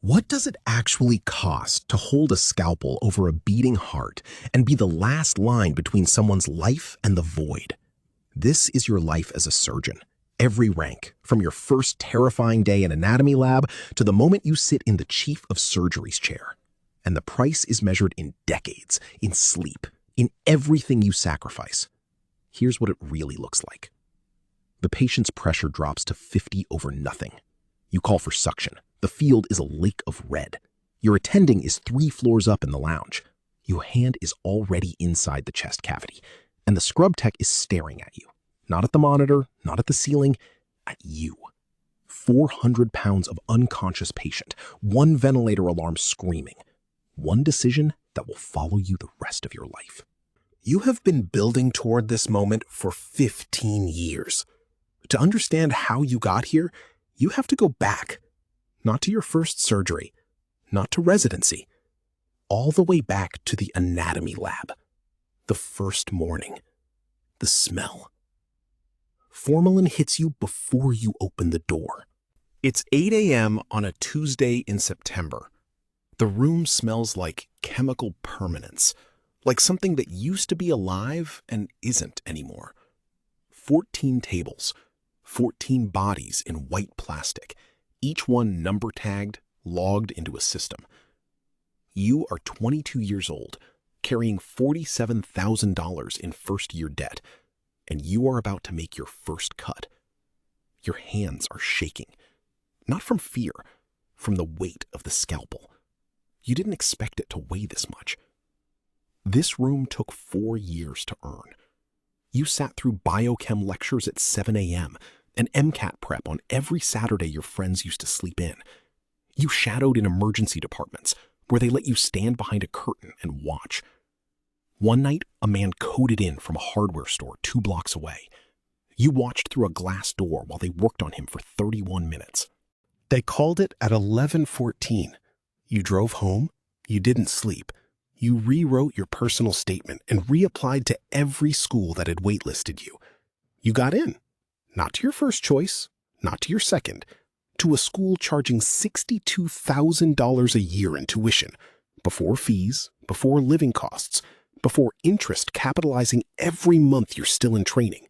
What does it actually cost to hold a scalpel over a beating heart and be the last line between someone's life and the void? This is your life as a surgeon. Every rank, from your first terrifying day in anatomy lab to the moment you sit in the chief of surgery's chair. And the price is measured in decades, in sleep, in everything you sacrifice. Here's what it really looks like. The patient's pressure drops to 50 over nothing. You call for suction. The field is a lake of red. Your attending is 3 floors up in the lounge. Your hand is already inside the chest cavity, and the scrub tech is staring at you. Not at the monitor, not at the ceiling, at you. 400 pounds of unconscious patient, 1 ventilator alarm screaming. 1 decision that will follow you the rest of your life. You have been building toward this moment for 15 years. To understand how you got here, you have to go back. Not to your first surgery, not to residency, all the way back to the anatomy lab. The first morning, the smell. Formalin hits you before you open the door. It's 8 a.m. on a Tuesday in September. The room smells like chemical permanence, like something that used to be alive and isn't anymore. 14 tables, 14 bodies in white plastic, each one number tagged, logged into a system. You are 22 years old, carrying $47,000 in first-year debt, and you are about to make your first cut. Your hands are shaking, not from fear, from the weight of the scalpel. You didn't expect it to weigh this much. This room took 4 years to earn. You sat through biochem lectures at 7 a.m., and MCAT prep on every Saturday your friends used to sleep in. You shadowed in emergency departments, where they let you stand behind a curtain and watch. One night, a man coded in from a hardware store 2 blocks away. You watched through a glass door while they worked on him for 31 minutes. They called it at 11:14. You drove home. You didn't sleep. You rewrote your personal statement and reapplied to every school that had waitlisted you. You got in. Not to your first choice, not to your second, to a school charging $62,000 a year in tuition, before fees, before living costs, before interest capitalizing every month you're still in training.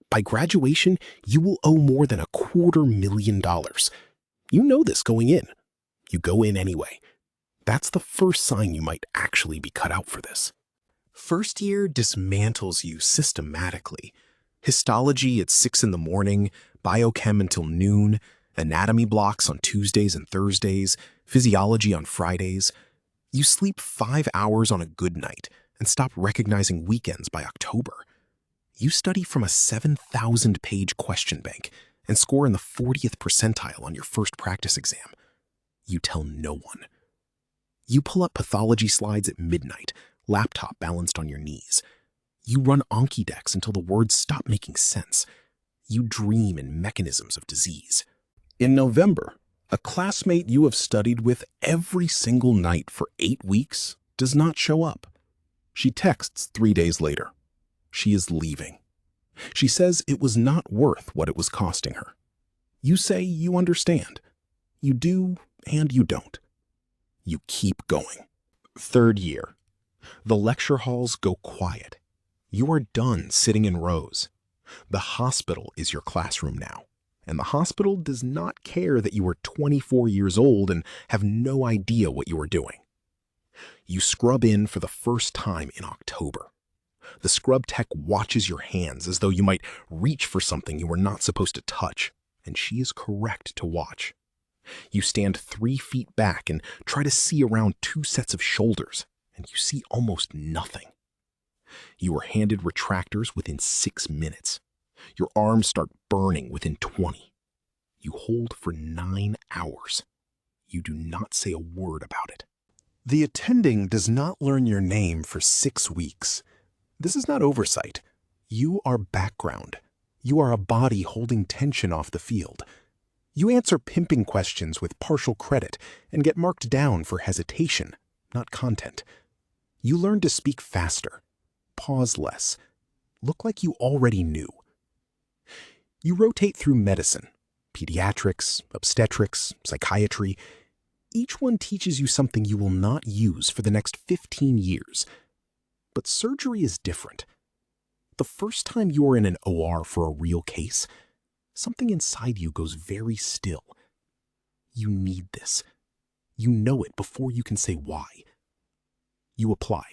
By graduation, you will owe more than $250,000. You know this going in. You go in anyway. That's the first sign you might actually be cut out for this. First year dismantles you systematically. Histology at 6 in the morning, biochem until noon, anatomy blocks on Tuesdays and Thursdays, physiology on Fridays. You sleep 5 hours on a good night and stop recognizing weekends by October. You study from a 7,000-page question bank and score in the 40th percentile on your first practice exam. You tell no one. You pull up pathology slides at midnight, laptop balanced on your knees. You run Anki decks until the words stop making sense. You dream in mechanisms of disease. In November, a classmate you have studied with every single night for 8 weeks does not show up. She texts 3 days later. She is leaving. She says it was not worth what it was costing her. You say you understand. You do and you don't. You keep going. Third year. The lecture halls go quiet. You are done sitting in rows. The hospital is your classroom now, and the hospital does not care that you are 24 years old and have no idea what you are doing. You scrub in for the first time in October. The scrub tech watches your hands as though you might reach for something you were not supposed to touch, and she is correct to watch. You stand 3 feet back and try to see around 2 sets of shoulders, and you see almost nothing. You are handed retractors within 6 minutes. Your arms start burning within 20. You hold for 9 hours. You do not say a word about it. The attending does not learn your name for 6 weeks. This is not oversight. You are background. You are a body holding tension off the field. You answer pimping questions with partial credit and get marked down for hesitation, not content. You learn to speak faster, pause less, look like you already knew. You rotate through medicine, pediatrics, obstetrics, psychiatry. Each one teaches you something you will not use for the next 15 years. But surgery is different. The first time you are in an OR for a real case, something inside you goes very still. You need this. You know it before you can say why. You apply.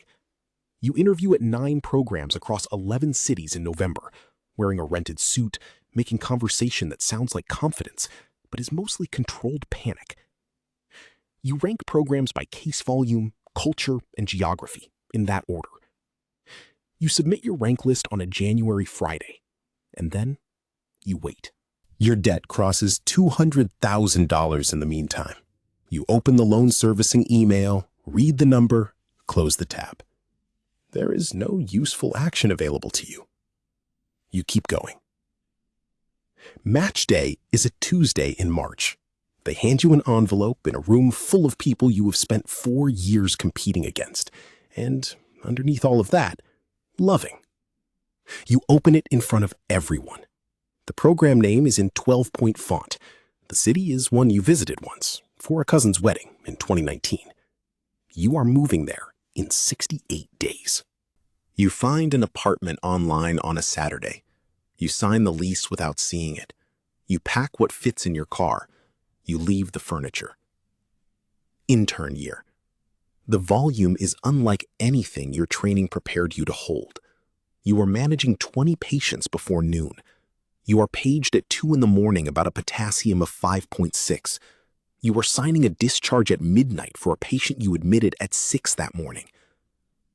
You interview at 9 programs across 11 cities in November, wearing a rented suit, making conversation that sounds like confidence, but is mostly controlled panic. You rank programs by case volume, culture, and geography, in that order. You submit your rank list on a January Friday, and then you wait. Your debt crosses $200,000 in the meantime. You open the loan servicing email, read the number, close the tab. There is no useful action available to you. You keep going. Match day is a Tuesday in March. They hand you an envelope in a room full of people you have spent 4 years competing against. And underneath all of that, loving. You open it in front of everyone. The program name is in 12-point font. The city is one you visited once for a cousin's wedding in 2019. You are moving there in 68 days. You find an apartment online on a Saturday. You sign the lease without seeing it. You pack what fits in your car. You leave the furniture. Intern year. The volume is unlike anything your training prepared you to hold. You are managing 20 patients before noon. You are paged at 2 in the morning about a potassium of 5.6. You are signing a discharge at midnight for a patient you admitted at 6 that morning.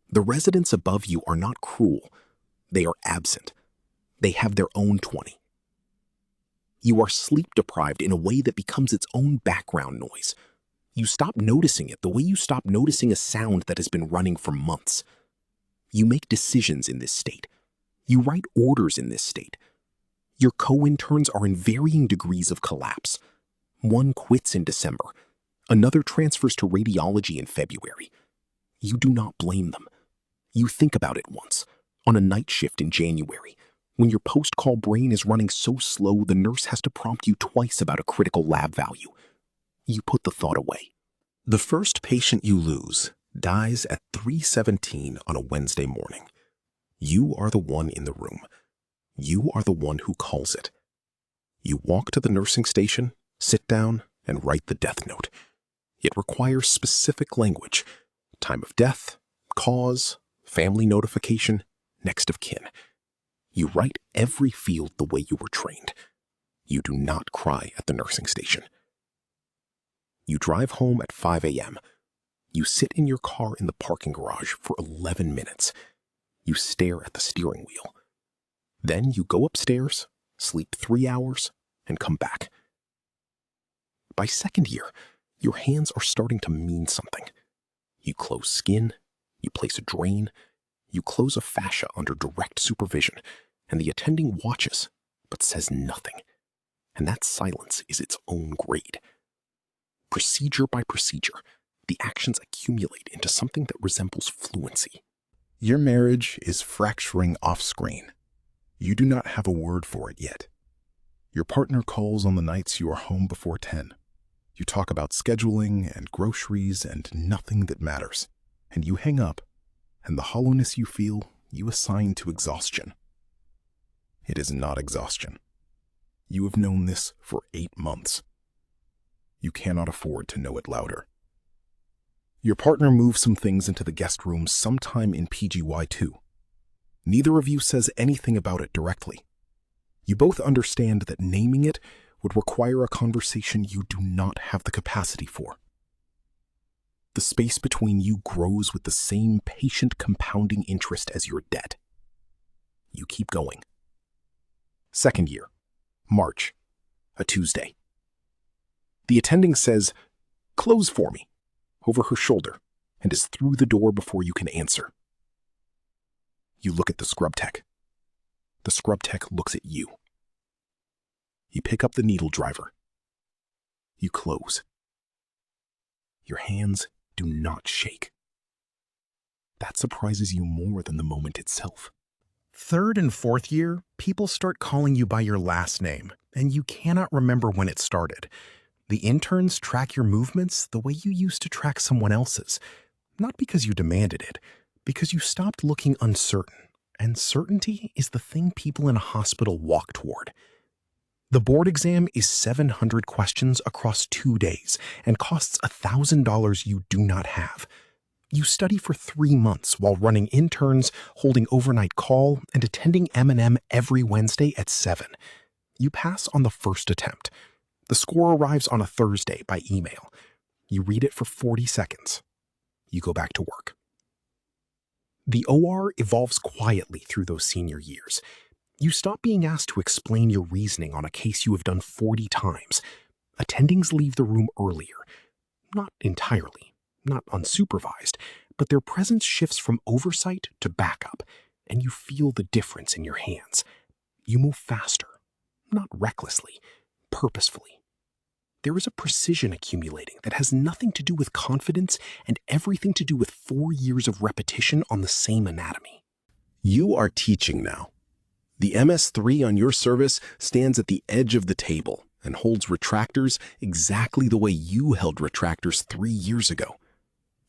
The residents above you are not cruel. They are absent. They have their own 20. You are sleep-deprived in a way that becomes its own background noise. You stop noticing it the way you stop noticing a sound that has been running for months. You make decisions in this state. You write orders in this state. Your co-interns are in varying degrees of collapse. One quits in December. Another transfers to radiology in February. You do not blame them. You think about it once, on a night shift in January, when your post-call brain is running so slow the nurse has to prompt you twice about a critical lab value. You put the thought away. The first patient you lose dies at 3:17 on a Wednesday morning. You are the one in the room. You are the one who calls it. You walk to the nursing station, sit down, and write the death note. It requires specific language: time of death, cause, family notification, next of kin. You write every field the way you were trained. You do not cry at the nursing station. You drive home at 5 a.m. You sit in your car in the parking garage for 11 minutes. You stare at the steering wheel. Then you go upstairs, sleep 3 hours, and come back. By second year, your hands are starting to mean something. You close skin, you place a drain, you close a fascia under direct supervision, and the attending watches, but says nothing. And that silence is its own grade. Procedure by procedure, the actions accumulate into something that resembles fluency. Your marriage is fracturing off-screen. You do not have a word for it yet. Your partner calls on the nights you are home before 10. You talk about scheduling and groceries and nothing that matters. And you hang up, and the hollowness you feel, you assign to exhaustion. It is not exhaustion. You have known this for 8 months. You cannot afford to know it louder. Your partner moves some things into the guest room sometime in PGY2. Neither of you says anything about it directly. You both understand that naming it would require a conversation you do not have the capacity for. The space between you grows with the same patient compounding interest as your debt. You keep going. Second year, March, a Tuesday. The attending says, "Close for me," over her shoulder, and is through the door before you can answer. You look at the scrub tech. The scrub tech looks at you. You pick up the needle driver. You close. Your hands do not shake. That surprises you more than the moment itself. Third and fourth year, people start calling you by your last name, and you cannot remember when it started. The interns track your movements the way you used to track someone else's, not because you demanded it, because you stopped looking uncertain, and certainty is the thing people in a hospital walk toward. The board exam is 700 questions across 2 days and costs $1,000 you do not have. You study for 3 months while running interns, holding overnight call, and attending M&M every Wednesday at 7. You pass on the first attempt. The score arrives on a Thursday by email. You read it for 40 seconds. You go back to work. The OR evolves quietly through those senior years. You stop being asked to explain your reasoning on a case you have done 40 times. Attendings leave the room earlier. Not entirely, not unsupervised, but their presence shifts from oversight to backup, and you feel the difference in your hands. You move faster, not recklessly, purposefully. There is a precision accumulating that has nothing to do with confidence and everything to do with 4 years of repetition on the same anatomy. You are teaching now. The MS3 on your service stands at the edge of the table and holds retractors exactly the way you held retractors 3 years ago.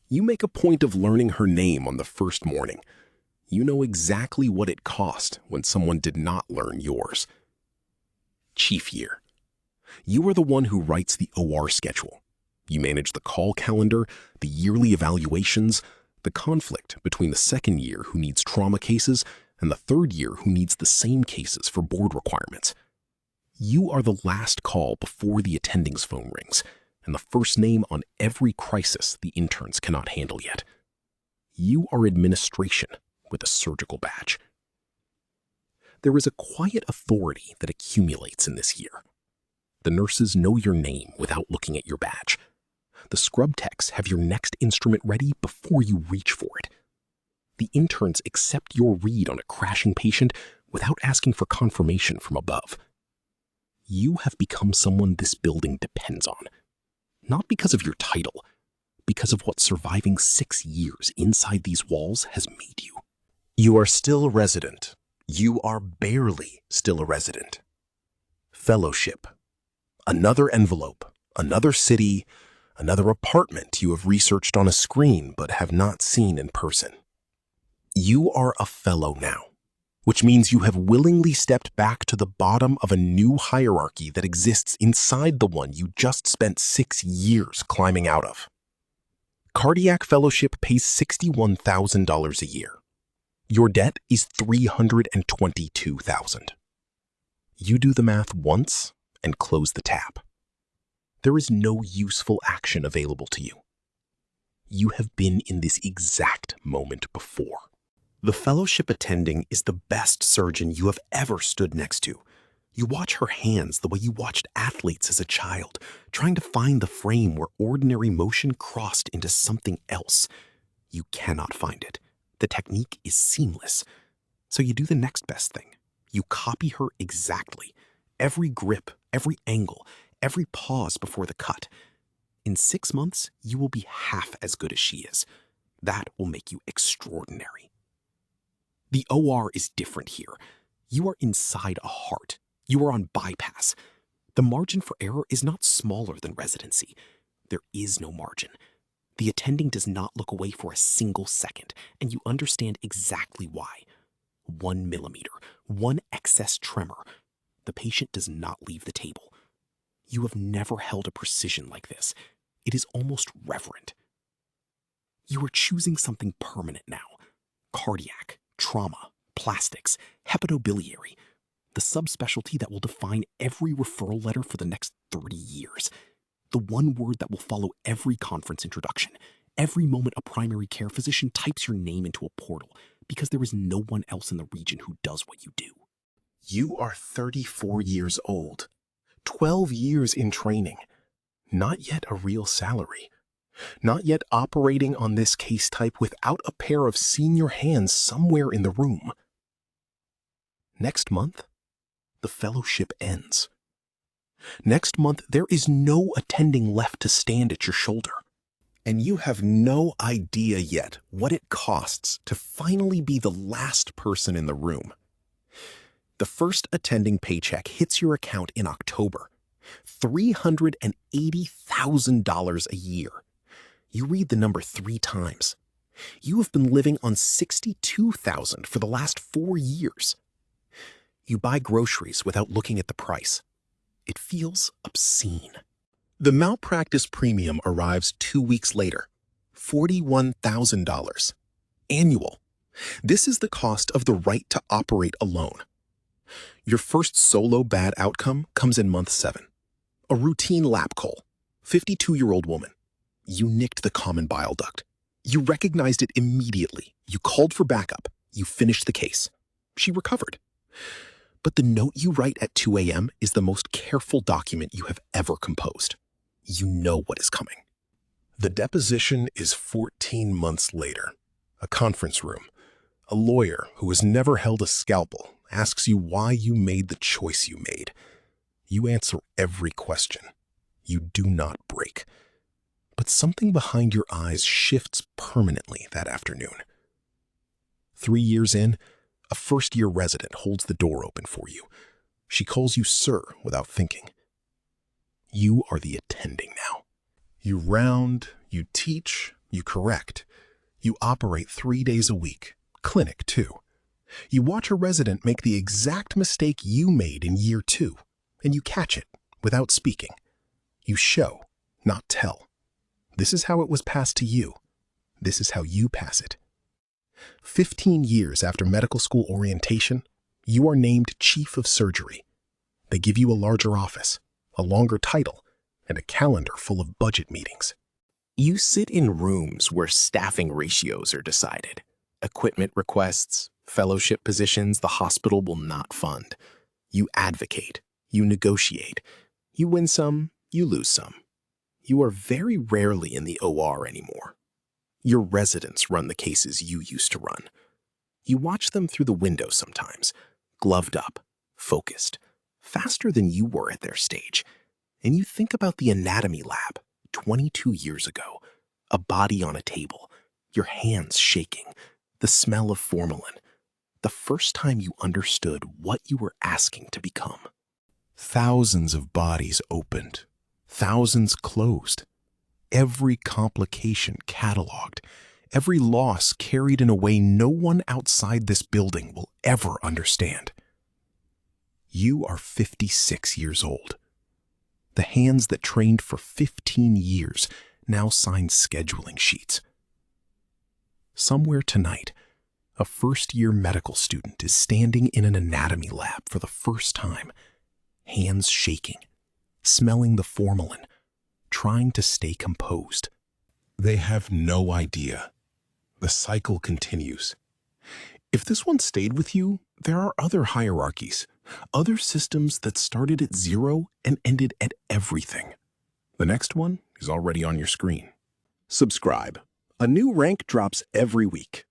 You make a point of learning her name on the first morning. You know exactly what it cost when someone did not learn yours. Chief Year. You are the one who writes the OR schedule. You manage the call calendar, the yearly evaluations, the conflict between the second year who needs trauma cases and the third year who needs the same cases for board requirements. You are the last call before the attending's phone rings, and the first name on every crisis the interns cannot handle yet. You are administration with a surgical badge. There is a quiet authority that accumulates in this year. The nurses know your name without looking at your badge. The scrub techs have your next instrument ready before you reach for it. The interns accept your read on a crashing patient without asking for confirmation from above. You have become someone this building depends on, not because of your title, because of what surviving 6 years inside these walls has made you. You are still a resident. You are barely still a resident. Fellowship. Another envelope, another city, another apartment you have researched on a screen but have not seen in person. You are a fellow now, which means you have willingly stepped back to the bottom of a new hierarchy that exists inside the one you just spent 6 years climbing out of. Cardiac Fellowship pays $61,000 a year. Your debt is $322,000. You do the math once and close the tab. There is no useful action available to you. You have been in this exact moment before. The fellowship attending is the best surgeon you have ever stood next to. You watch her hands the way you watched athletes as a child, trying to find the frame where ordinary motion crossed into something else. You cannot find it. The technique is seamless. So you do the next best thing. You copy her exactly. Every grip, every angle, every pause before the cut. In 6 months, you will be half as good as she is. That will make you extraordinary. The OR is different here. You are inside a heart. You are on bypass. The margin for error is not smaller than residency. There is no margin. The attending does not look away for a single second, and you understand exactly why. 1 millimeter, 1 excess tremor. The patient does not leave the table. You have never held a precision like this. It is almost reverent. You are choosing something permanent now. Cardiac, trauma, plastics, hepatobiliary, the subspecialty that will define every referral letter for the next 30 years. The one word that will follow every conference introduction, every moment a primary care physician types your name into a portal, because there is no one else in the region who does what you do. You are 34 years old, 12 years in training, not yet a real salary, not yet operating on this case type without a pair of senior hands somewhere in the room. Next month, the fellowship ends. Next month, there is no attending left to stand at your shoulder. And you have no idea yet what it costs to finally be the last person in the room. The first attending paycheck hits your account in October. $380,000 a year. You read the number 3 times. You have been living on $62,000 for the last 4 years. You buy groceries without looking at the price. It feels obscene. The malpractice premium arrives 2 weeks later. $41,000. Annual. This is the cost of the right to operate alone. Your first solo bad outcome comes in month 7. A routine lap call. 52-year-old woman. You nicked the common bile duct. You recognized it immediately. You called for backup. You finished the case. She recovered. But the note you write at 2 a.m. is the most careful document you have ever composed. You know what is coming. The deposition is 14 months later. A conference room. A lawyer who has never held a scalpel asks you why you made the choice you made. You answer every question. You do not break. But something behind your eyes shifts permanently that afternoon. 3 years in, a first-year resident holds the door open for you. She calls you sir without thinking. You are the attending now. You round, you teach, you correct. You operate 3 days a week. Clinic, too. You watch a resident make the exact mistake you made in year 2, and you catch it without speaking. You show, not tell. This is how it was passed to you. This is how you pass it. 15 years after medical school orientation, you are named Chief of Surgery. They give you a larger office, a longer title, and a calendar full of budget meetings. You sit in rooms where staffing ratios are decided. Equipment requests, fellowship positions the hospital will not fund. You advocate. You negotiate. You win some, you lose some. You are very rarely in the OR anymore. Your residents run the cases you used to run. You watch them through the window sometimes, gloved up, focused, faster than you were at their stage. And you think about the anatomy lab 22 years ago, a body on a table, your hands shaking, the smell of formalin, the first time you understood what you were asking to become. Thousands of bodies opened, thousands closed, every complication cataloged, every loss carried in a way no one outside this building will ever understand. You are 56 years old. The hands that trained for 15 years now sign scheduling sheets. Somewhere tonight, a first-year medical student is standing in an anatomy lab for the first time, hands shaking, smelling the formalin, trying to stay composed. They have no idea. The cycle continues. If this one stayed with you, there are other hierarchies, other systems that started at 0 and ended at everything. The next one is already on your screen. Subscribe. A new rank drops every week.